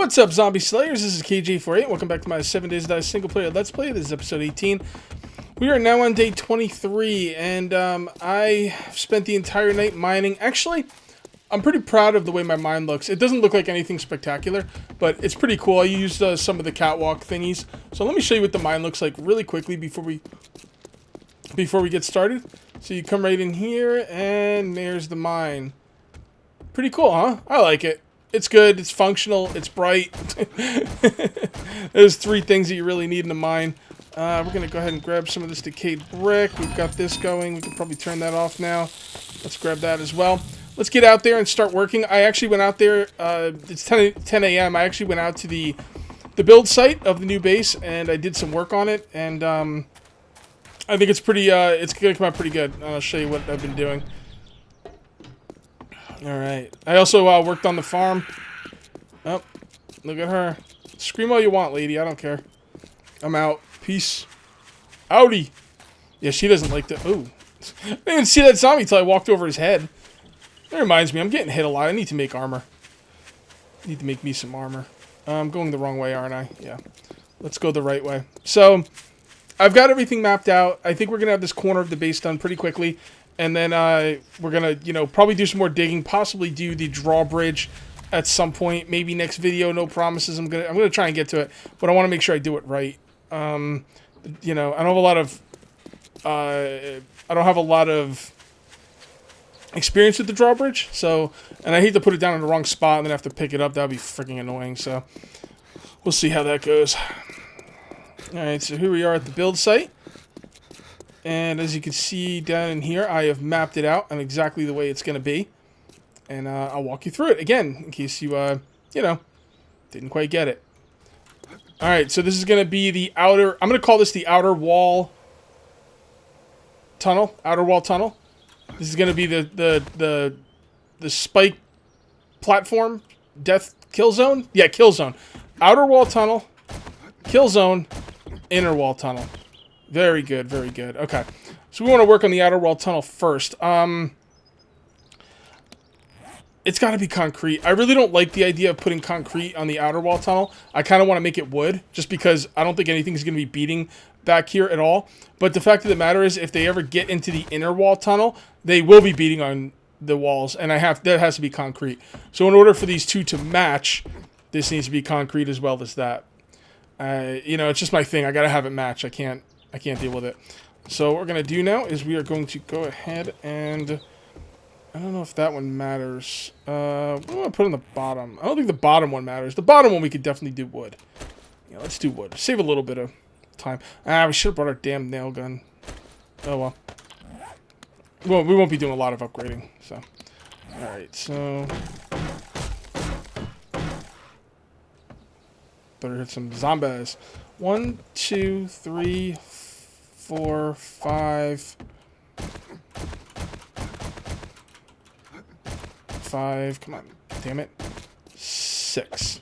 What's up, Zombie Slayers? This is KJ48. Welcome back to my 7 Days to Die single player Let's Play. This is episode 18. We are now on day 23, and I spent the entire night mining. Actually, I'm pretty proud of the way my mine looks. It doesn't look like anything spectacular, but it's pretty cool. I used some of the catwalk thingies. So let me show you what the mine looks like really quickly before we get started. So you come right in here, and there's the mine. Pretty cool, huh? I like it. It's good, it's functional, it's bright. There's three things that you really need in a mine. We're going to go ahead and grab some of this decayed brick. We've got this going. We can probably turn that off now. Let's grab that as well. Let's get out there and start working. I actually went out there, it's 10 a.m. I actually went out to the build site of the new base, and I did some work on it, and I think it's pretty, it's going to come out pretty good. I'll show you what I've been doing. Alright. I also worked on the farm. Oh, look at her. Scream all you want, lady. I don't care. I'm out. Peace. Outie. Yeah, she doesn't like the... Ooh. I didn't even see that zombie until I walked over his head. That reminds me, I'm getting hit a lot. I need to make armor. I need to make me some armor. I'm going the wrong way, aren't I? Yeah. Let's go the right way. So, I've got everything mapped out. I think we're going to have this corner of the base done pretty quickly. And then we're going to, probably do some more digging, possibly do the drawbridge at some point, maybe next video, no promises. I'm going to try and get to it, but I want to make sure I do it right. I don't have a lot of experience with the drawbridge, so, and I hate to put it down in the wrong spot and then have to pick it up. That would be freaking annoying, so we'll see how that goes. All right, so here we are at the build site. And as you can see down in here, I have mapped it out on exactly the way it's going to be. And I'll walk you through it again, in case you, didn't quite get it. Alright, so this is going to be the outer... I'm going to call this the outer wall tunnel. Outer wall tunnel. This is going to be the spike platform. Death kill zone? Yeah, kill zone. Outer wall tunnel. Kill zone. Inner wall tunnel. Very good, very good. Okay, so we want to work on the outer wall tunnel first. It's got to be concrete. I really don't like the idea of putting concrete on the outer wall tunnel. I kind of want to make it wood, just because I don't think anything's going to be beating back here at all. But the fact of the matter is, if they ever get into the inner wall tunnel, they will be beating on the walls, and that has to be concrete. So in order for these two to match, this needs to be concrete as well as that. It's just my thing. I got to have it match. I can't deal with it. So what we're going to do now is we are going to go ahead and... I don't know if that one matters. What do I put on the bottom? I don't think the bottom one matters. The bottom one we could definitely do wood. Yeah, let's do wood. Save a little bit of time. We should have brought our damn nail gun. Oh well. Well, we won't be doing a lot of upgrading. So, alright, so... Better hit some zombies. 1, 2, 3, 4, 5... 5, come on, damn it, 6.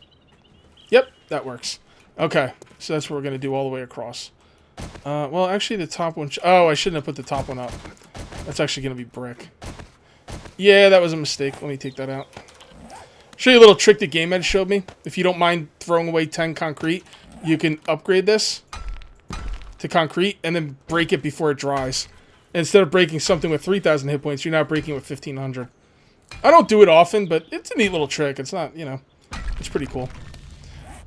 Yep, that works. Okay, so that's what we're going to do all the way across. Well, actually the top one, oh, I shouldn't have put the top one up. That's actually going to be brick. Yeah, that was a mistake. Let me take that out. Show you a little trick the game ed showed me. If you don't mind throwing away 10 concrete, you can upgrade this to concrete and then break it before it dries. Instead of breaking something with 3,000 hit points, you're now breaking with 1,500. I don't do it often, but it's a neat little trick. It's not, it's pretty cool.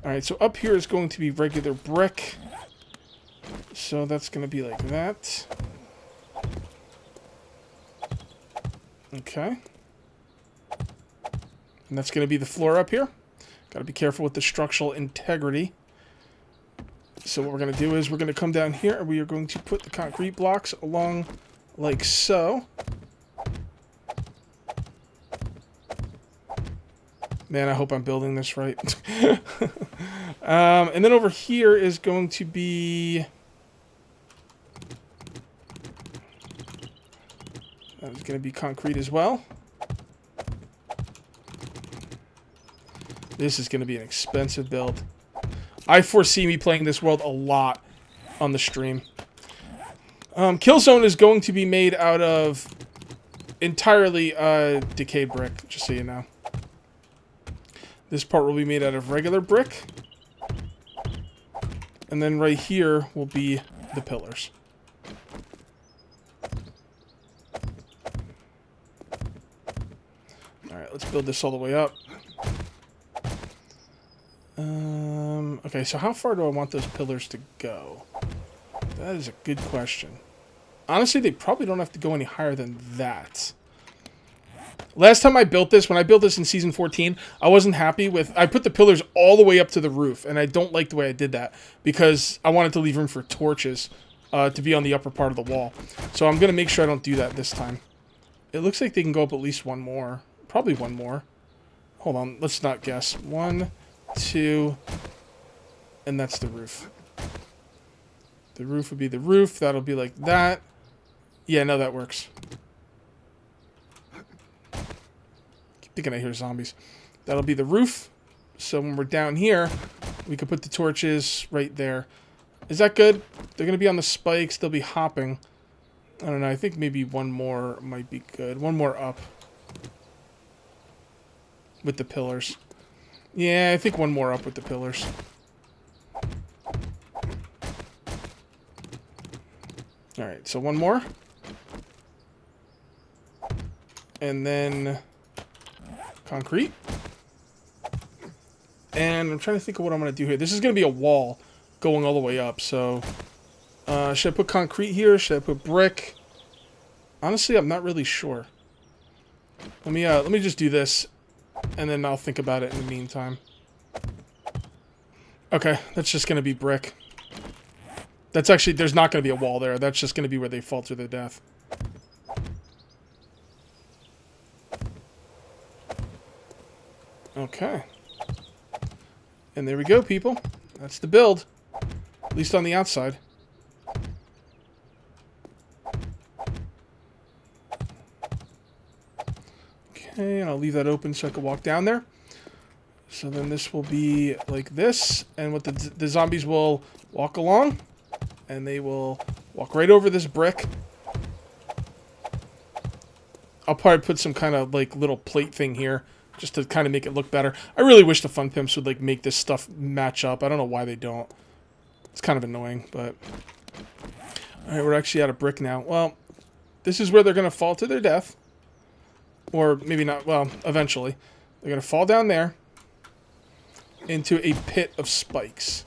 Alright, so up here is going to be regular brick. So that's going to be like that. Okay. And that's going to be the floor up here. Got to be careful with the structural integrity. So what we're going to do is we're going to come down here and we are going to put the concrete blocks along like so. Man, I hope I'm building this right. And then over here is going to be... That is going to be concrete as well. This is going to be an expensive build. I foresee me playing this world a lot on the stream. Killzone is going to be made out of entirely decayed brick, just so you know. This part will be made out of regular brick. And then right here will be the pillars. Alright, let's build this all the way up. Okay, so how far do I want those pillars to go? That is a good question. Honestly, they probably don't have to go any higher than that. Last time I built this, when I built this in Season 14, I wasn't happy with... I put the pillars all the way up to the roof, and I don't like the way I did that, because I wanted to leave room for torches to be on the upper part of the wall. So I'm going to make sure I don't do that this time. It looks like they can go up at least one more. Probably one more. Hold on, let's not guess. 1, 2, and that's the roof. The roof would be the roof. That'll be like that. Yeah, no, that works. Keep thinking I hear zombies. That'll be the roof. So when we're down here, we could put the torches right there. Is that good? They're going to be on the spikes. They'll be hopping. I don't know. I think maybe one more might be good. One more up. With the pillars. Yeah, I think one more up with the pillars. Alright, so one more. And then concrete. And I'm trying to think of what I'm going to do here. This is going to be a wall going all the way up, so... should I put concrete here? Should I put brick? Honestly, I'm not really sure. Let me just do this, and then I'll think about it in the meantime. Okay, that's just going to be brick. That's actually, there's not going to be a wall there. That's just going to be where they fall to their death. Okay. And there we go, people. That's the build. At least on the outside. Okay, and I'll leave that open so I can walk down there. So then this will be like this, and what the zombies will walk along, and they will walk right over this brick. I'll probably put some kind of like little plate thing here, just to kind of make it look better. I really wish the Fun Pimps would like make this stuff match up. I don't know why they don't. It's kind of annoying, but... Alright, we're actually out of brick now. Well, this is where they're going to fall to their death. Or maybe not, well, eventually. They're going to fall down there into a pit of spikes.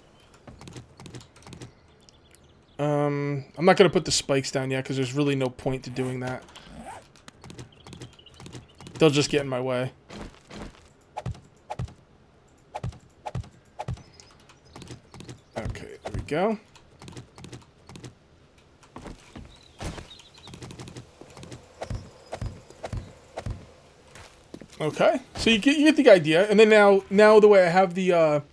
I'm not going to put the spikes down yet because there's really no point to doing that. They'll just get in my way. Okay, there we go. Okay, so you get the idea, and then now the way I have the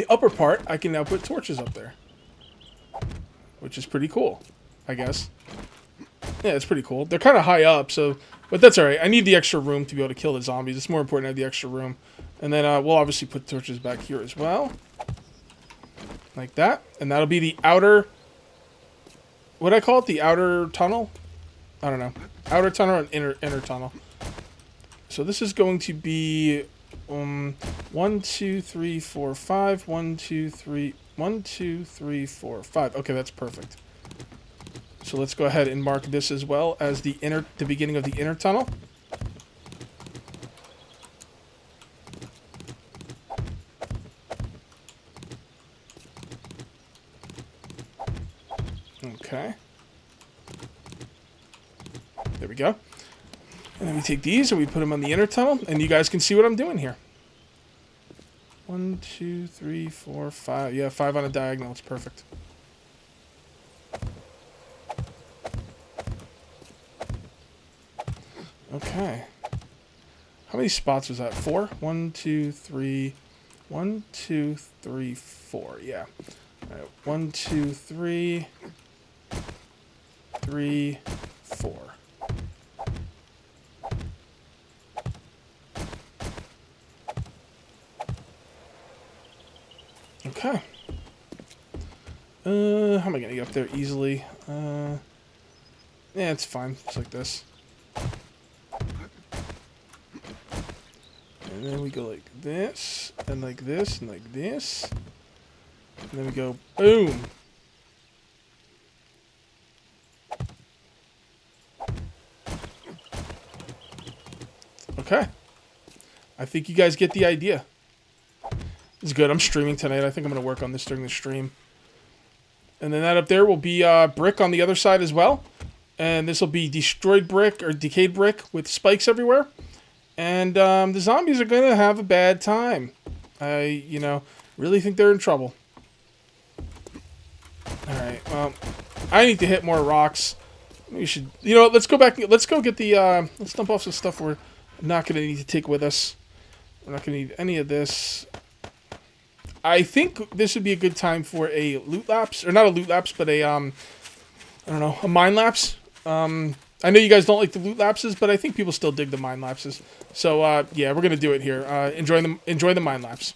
upper part, I can now put torches up there, which is pretty cool, I guess. Yeah, it's pretty cool. They're kind of high up, so but that's all right. I need the extra room to be able to kill the zombies. It's more important to have the extra room, and then we'll obviously put torches back here as well, like that, and that'll be the outer. What do I call it? The outer tunnel? I don't know. Outer tunnel and inner tunnel. So this is going to be 1, 2, 3, 4, 5. 1, 2, 3. 1, 2, 3, 4, 5. Okay, that's perfect. So let's go ahead and mark this as well as the beginning of the inner tunnel. Okay. There we go. And then we take these and we put them on the inner tunnel, and you guys can see what I'm doing here. 1, 2, 3, 4, 5. Yeah, 5 on a diagonal. It's perfect. Okay. How many spots was that? 4? 1, 2, 3. 1, 2, 3, 4. Yeah. All right. 1, 2, 3. 3, 4. Okay. How am I gonna get up there easily? Yeah, it's fine. Just like this. And then we go like this, and like this, and like this. And then we go boom. Okay. I think you guys get the idea. It's good. I'm streaming tonight. I think I'm going to work on this during the stream. And then that up there will be brick on the other side as well. And this will be destroyed brick or decayed brick with spikes everywhere. And the zombies are going to have a bad time. I, really think they're in trouble. Alright, well, I need to hit more rocks. We should, let's go back, let's go get the, let's dump off some stuff we're not going to need to take with us. We're not going to need any of this. I think this would be a good time for a loot lapse, or not a loot lapse, but a, I don't know, a mine lapse. I know you guys don't like the loot lapses, but I think people still dig the mine lapses. So, yeah, we're going to do it here. Enjoy the mine lapse.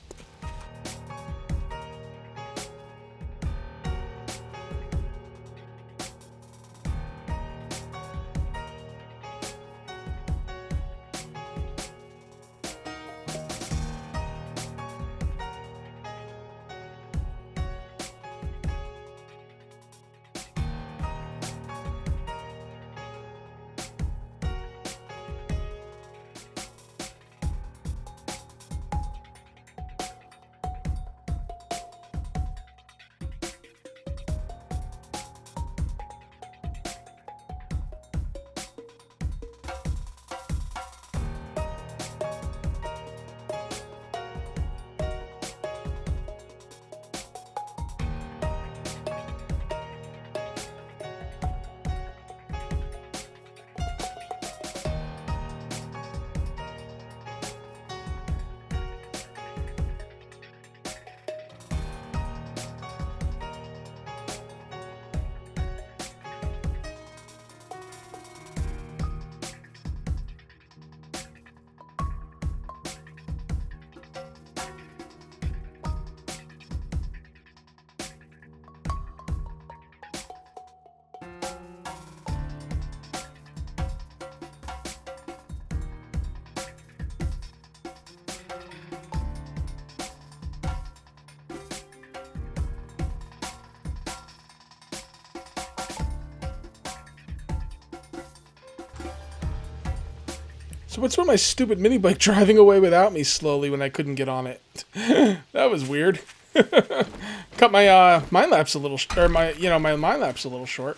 So what's with my stupid mini bike driving away without me slowly when I couldn't get on it? That was weird. Cut my mine lapse a little, my mine lapse a little short.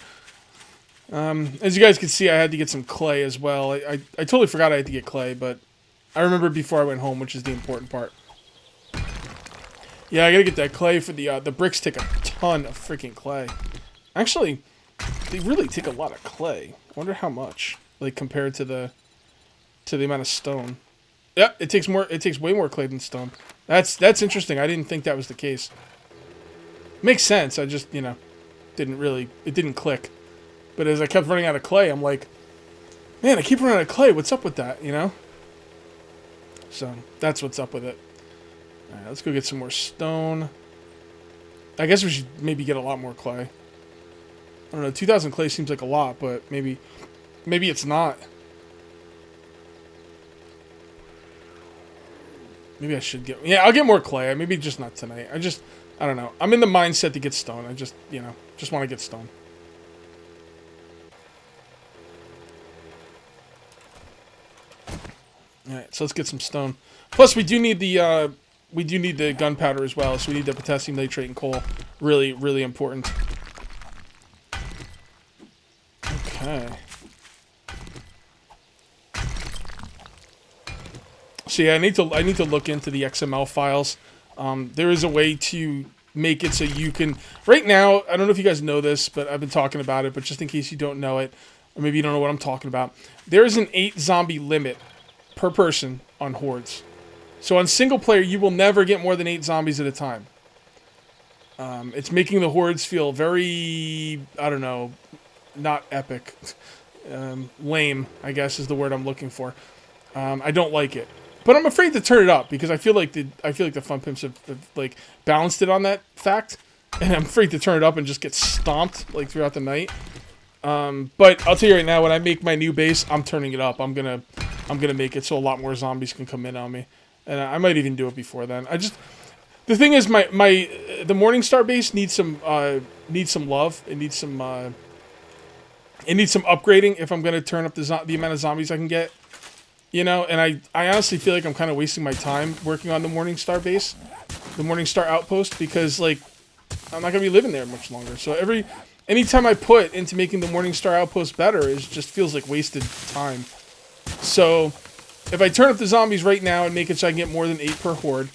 As you guys can see, I had to get some clay as well. I totally forgot I had to get clay, but I remembered before I went home, which is the important part. Yeah, I gotta get that clay for the bricks. Take a ton of freaking clay. Actually, they really take a lot of clay. I wonder how much, like compared to the amount of stone. Yeah, it takes way more clay than stone. That's interesting. I didn't think that was the case. Makes sense. I just, it didn't click. But as I kept running out of clay, I'm like, man, I keep running out of clay. What's up with that, So, that's what's up with it. All right, let's go get some more stone. I guess we should maybe get a lot more clay. I don't know, 2,000 clay seems like a lot, but maybe it's not. Maybe I should get... Yeah, I'll get more clay. Maybe just not tonight. I don't know. I'm in the mindset to get stone. I just want to get stone. Alright, so let's get some stone. Plus, we do need the gunpowder as well, so we need the potassium nitrate and coal. Really, really important. Okay. So yeah, I need to look into the XML files. There is a way to make it so you can... Right now, I don't know if you guys know this, but I've been talking about it, but just in case you don't know it, or maybe you don't know what I'm talking about, there is an 8 zombie limit per person on hordes. So on single player, you will never get more than 8 zombies at a time. It's making the hordes feel very, I don't know, not epic. Lame, I guess, is the word I'm looking for. I don't like it. But I'm afraid to turn it up because I feel like the fun pimps have like balanced it on that fact, and I'm afraid to turn it up and just get stomped like throughout the night. But I'll tell you right now, when I make my new base, I'm turning it up. I'm gonna make it so a lot more zombies can come in on me. and I might even do it before then. The thing is, the Morningstar base needs some love. It needs some upgrading if I'm gonna turn up the amount of zombies I can get. You know, and I honestly feel like I'm kind of wasting my time working on the Morningstar base, the Morningstar outpost, because like I'm not gonna be living there much longer. So anytime I put into making the Morningstar outpost better, it just feels like wasted time. So if I turn up the zombies right now and make it so I can get more than 8 per horde,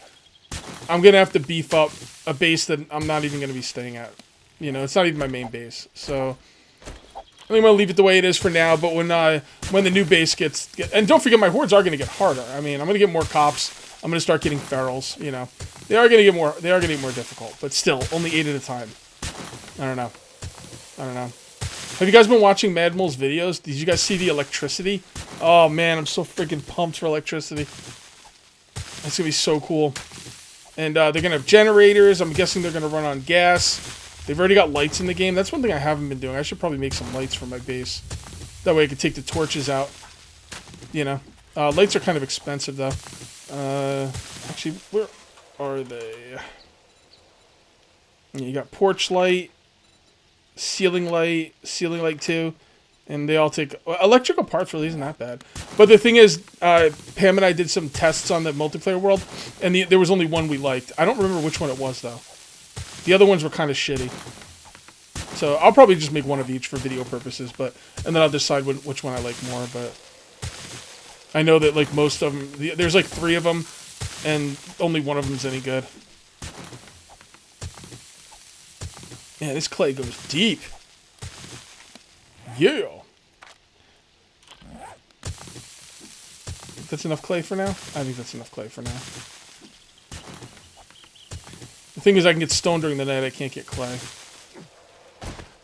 I'm going to have to beef up a base that I'm not even going to be staying at. You know, it's not even my main base. So I think I'm going to leave it the way it is for now, but when the new base gets... And don't forget, my hordes are going to get harder. I mean, I'm going to get more cops. I'm going to start getting ferals, you know. They are going to get more difficult, but still, only 8 at a time. I don't know. Have you guys been watching Mad Mole's videos? Did you guys see the electricity? Oh, man, I'm so freaking pumped for electricity. That's going to be so cool. And they're going to have generators. I'm guessing they're going to run on gas. They've already got lights in the game. That's one thing I haven't been doing. I should probably make some lights for my base. That way I can take the torches out. You know. Lights are kind of expensive, though. Actually, where are they? Yeah, you got porch light, ceiling light 2. And they all take... Electrical parts really isn't that bad. But the thing is, Pam and I did some tests on the multiplayer world, and there was only one we liked. I don't remember which one it was, though. The other ones were kind of shitty. So I'll probably just make one of each for video purposes, and then I'll decide which one I like more. But I know that like most of them... There's like 3 of them, and only one of them's any good. Man, this clay goes deep. Yeah. That's enough clay for now? I think that's enough clay for now. The thing is, I can get stone during the night. I can't get clay.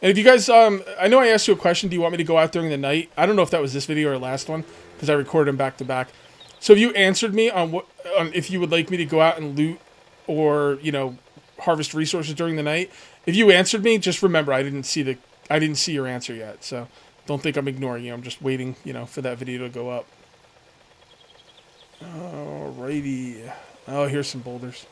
And if you guys, I know I asked you a question. Do you want me to go out during the night? I don't know if that was this video or last one, because I recorded them back to back. So if you answered me on if you would like me to go out and loot or, you know, harvest resources during the night, if you answered me, just remember I didn't see your answer yet, so don't think I'm ignoring you. I'm just waiting, you know, for that video to go up. Alrighty. Oh, here's some boulders.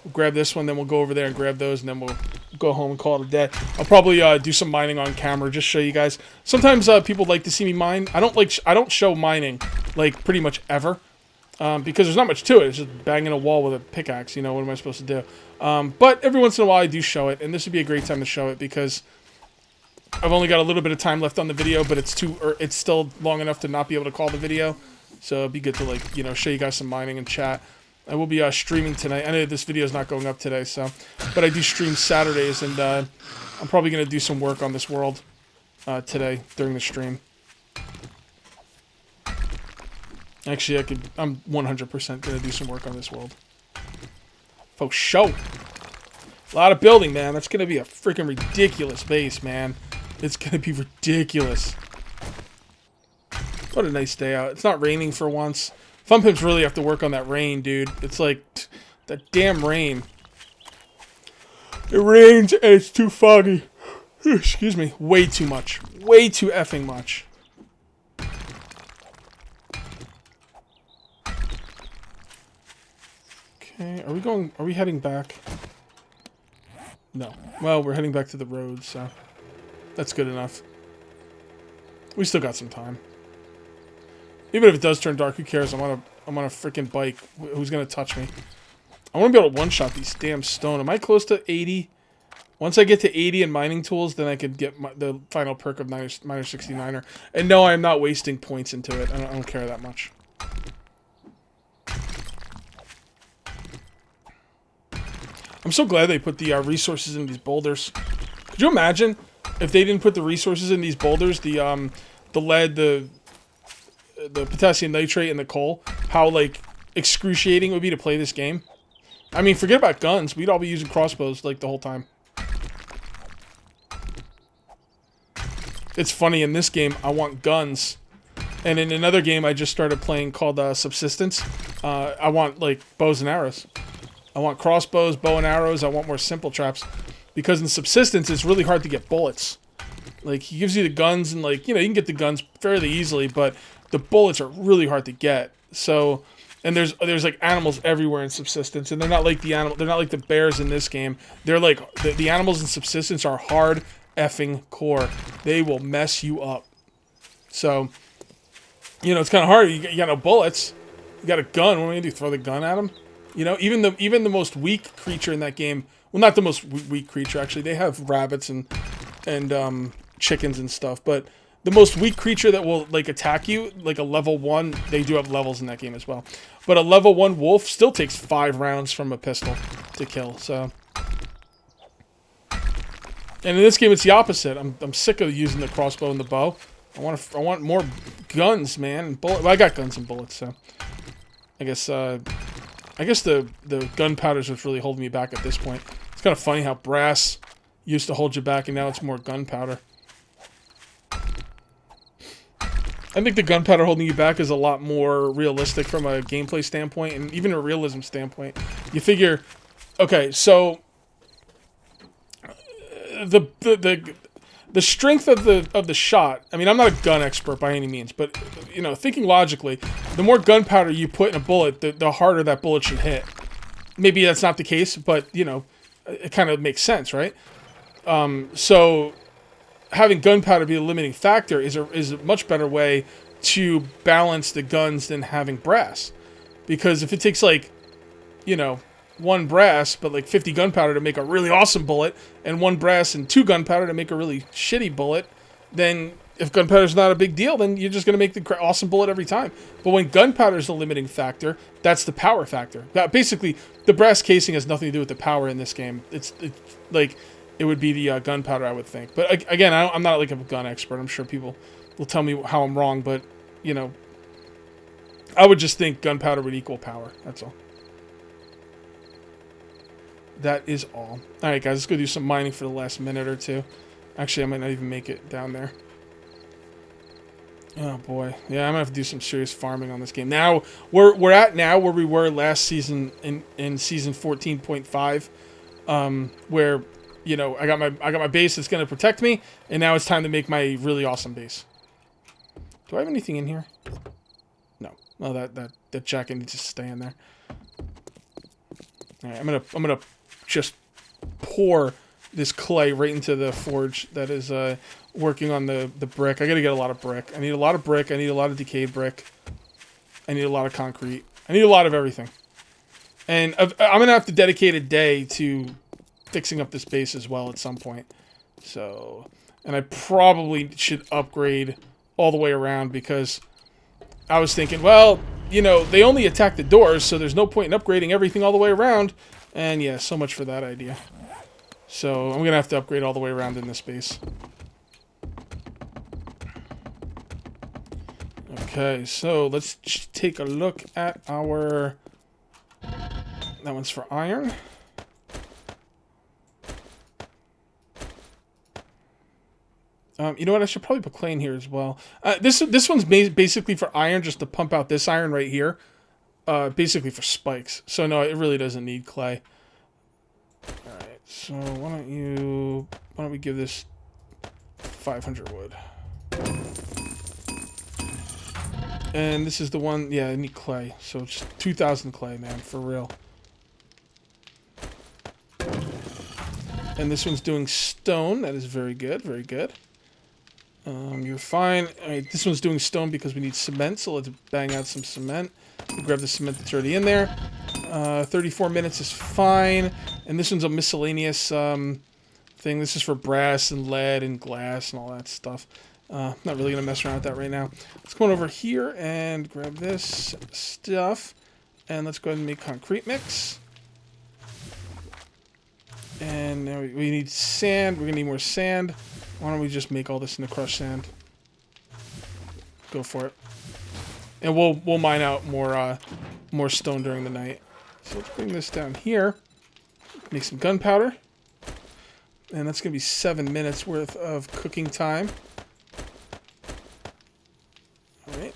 We'll grab this one, then we'll go over there and grab those, and then we'll go home and call it a day. I'll probably do some mining on camera, just show you guys. Sometimes people like to see me mine. I don't show mining like pretty much ever, because there's not much to it. It's just banging a wall with a pickaxe. You know, what am I supposed to do? But every once in a while I do show it, and this would be a great time to show it because I've only got a little bit of time left on the video, but it's still long enough to not be able to call the video. So it'd be good to, like, you know, show you guys some mining and chat. I will be streaming tonight. I know this video is not going up today, but I do stream Saturdays, and I'm probably going to do some work on this world today during the stream. Actually, I'm 100% going to do some work on this world. For sure. A lot of building, man. That's going to be a freaking ridiculous base, man. It's going to be ridiculous. What a nice day out. It's not raining for once. Fun Pimps really have to work on that rain, dude. It's like, that damn rain. It rains and it's too foggy. Excuse me. Way too much. Way too effing much. Okay, are we heading back? No. Well, we're heading back to the road, so that's good enough. We still got some time. Even if it does turn dark, who cares? I'm on a freaking bike. Who's gonna touch me? I want to be able to one-shot these damn stone. Am I close to 80? Once I get to 80 in mining tools, then I could get the final perk of Miner 69er. And no, I'm not wasting points into it. I don't care that much. I'm so glad they put the resources in these boulders. Could you imagine if they didn't put the resources in these boulders? The lead, the potassium nitrate, and the coal. How, like, excruciating it would be to play this game. I mean, forget about guns. We'd all be using crossbows, like, the whole time. It's funny, in this game, I want guns. And in another game I just started playing called Subsistence, I want, like, bows and arrows. I want crossbows, bow and arrows. I want more simple traps. Because in Subsistence, it's really hard to get bullets. Like, he gives you the guns, and, like, you know, you can get the guns fairly easily, but the bullets are really hard to get. So And there's like animals everywhere in subsistence, and they're not like they're not like the bears in this game. They're like the animals in subsistence are hard effing core. They will mess you up. So, you know, it's kind of hard. You got no bullets. You got a gun. What am I gonna do? Throw the gun at them? You know, even the most weak creature in that game. Well, not the most weak creature actually. They have rabbits and chickens and stuff, but the most weak creature that will like attack you, like a level 1, they do have levels in that game as well. But a level 1 wolf still takes 5 rounds from a pistol to kill. So, and in this game it's the opposite. I'm sick of using the crossbow and the bow. I want more guns, man. And well, I got guns and bullets, so I guess the gunpowder is what's really holding me back at this point. It's kind of funny how brass used to hold you back, and now it's more gunpowder. I think the gunpowder holding you back is a lot more realistic from a gameplay standpoint and even a realism standpoint. You figure, okay, so the strength of the shot. I mean, I'm not a gun expert by any means, but you know, thinking logically, the more gunpowder you put in a bullet, the harder that bullet should hit. Maybe that's not the case, but you know, it kind of makes sense, right? So having gunpowder be a limiting factor is a much better way to balance the guns than having brass. Because if it takes like, you know, 1 brass but like 50 gunpowder to make a really awesome bullet, and 1 brass and 2 gunpowder to make a really shitty bullet, then if gunpowder's not a big deal, then you're just going to make the awesome bullet every time. But when gunpowder is the limiting factor, that's the power factor. Basically, the brass casing has nothing to do with the power in this game. It's like, it would be the gunpowder, I would think. But again, I'm not like a gun expert. I'm sure people will tell me how I'm wrong, but, you know, I would just think gunpowder would equal power. That's all. That is all. Alright, guys, let's go do some mining for the last minute or two. Actually, I might not even make it down there. Oh, boy. Yeah, I'm going to have to do some serious farming on this game. Now, we're at now where we were last season in Season 14.5, where... You know, I got my base that's going to protect me, and now it's time to make my really awesome base. Do I have anything in here? No. Oh, that jacket needs to stay in there. All right, I'm gonna just pour this clay right into the forge that is working on the brick. I got to get a lot of brick. I need a lot of brick. I need a lot of decayed brick. I need a lot of concrete. I need a lot of everything. And I'm gonna have to dedicate a day to fixing up this base as well at some point. So, and I probably should upgrade all the way around, because I was thinking, well, you know, they only attack the doors, so there's no point in upgrading everything all the way around. And yeah, so much for that idea. So I'm gonna have to upgrade all the way around in this base. Okay, so let's take a look at our... That one's for iron. You know what? I should probably put clay in here as well. This one's basically for iron, just to pump out this iron right here. Basically for spikes. So no, it really doesn't need clay. All right. So why don't we give this 500 wood? And this is the one. Yeah, I need clay. So it's 2,000 clay, man, for real. And this one's doing stone. That is very good. Very good. You're fine. All right, this one's doing stone because we need cement, so let's bang out some cement. We'll grab the cement that's already in there. 34 minutes is fine. And this one's a miscellaneous thing. This is for brass and lead and glass and all that stuff. Not really going to mess around with that right now. Let's go on over here and grab this stuff. And let's go ahead and make concrete mix. And now we need sand. We're going to need more sand. Why don't we just make all this into crushed sand? Go for it. And we'll mine out more stone during the night. So let's bring this down here. Make some gunpowder. And that's going to be 7 minutes worth of cooking time. Alright.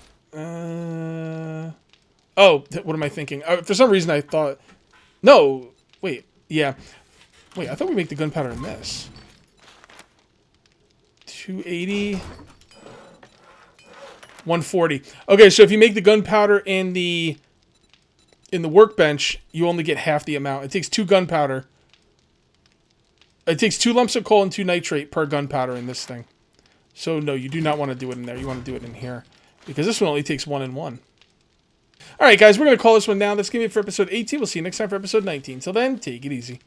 Oh, what am I thinking? For some reason I thought... No! Wait. Yeah. Wait, I thought we make the gunpowder in this. 280... 140. Okay, so if you make the gunpowder in the in the workbench, you only get half the amount. It takes 2 gunpowder. It takes 2 lumps of coal and 2 nitrate per gunpowder in this thing. So no, you do not want to do it in there. You want to do it in here. Because this one only takes 1 and 1. Alright guys, we're going to call this one down. That's going to be it for episode 18. We'll see you next time for episode 19. Till then, take it easy.